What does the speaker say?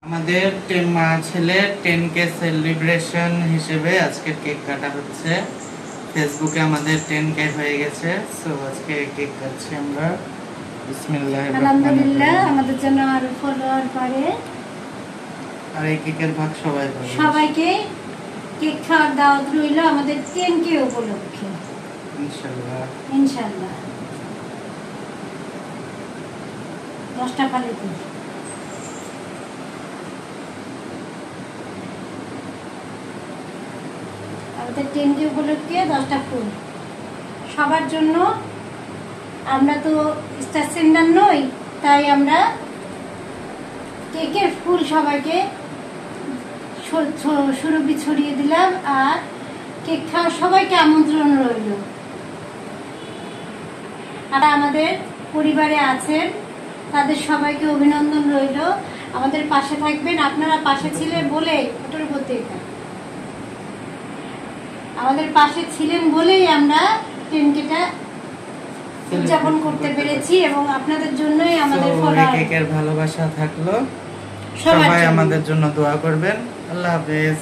আমাদের মা ছেলে 10K সেলিব্রেশন হিসেবে আজকে কেক কাটা হচ্ছে। ফেসবুকে আমাদের 10K হয়ে গেছে, সো আজকে কেক কাটছি আমরা। বিসমিল্লাহির রহমানির রহিম। আলহামদুলিল্লাহ, আমাদের জন্য আরো ফলোয়ার বাড়ে। আর এই কেকের ভাগ সবাই পাবে। সবাইকে কেক খাওয়ার দাওয়াত রইল আমাদের 10K উপলক্ষে ইনশাআল্লাহ। ইনশাআল্লাহ। 10টা ফালি দিন। আমাদের 10K উপলক্ষে 10টা ফুল সবার জন্য। আমরা তো স্টার সেন্ডার নই, তাই আমরা কেকের ফুল সবাইকে সুরভি ছড়িয়ে দিলাম। আর কেক খাওয়া সবাইকে আমন্ত্রণ রইল। আর আমাদের পরিবারে আছেন তাদের সবাইকে অভিনন্দন রইল। আমাদের পাশে থাকবেন, আপনারা পাশে ছিলেন বলে ওটার উপর আমাদের পাশে ছিলেন বলেই আমরা 10Kটা উদযাপন করতে পেরেছি এবং আপনাদের জন্যই আমাদের ফলোয়ার। কেকের ভালোবাসা থাকলো, সবাই আমাদের জন্য দোয়া করবেন। আল্লাহ হাফেজ।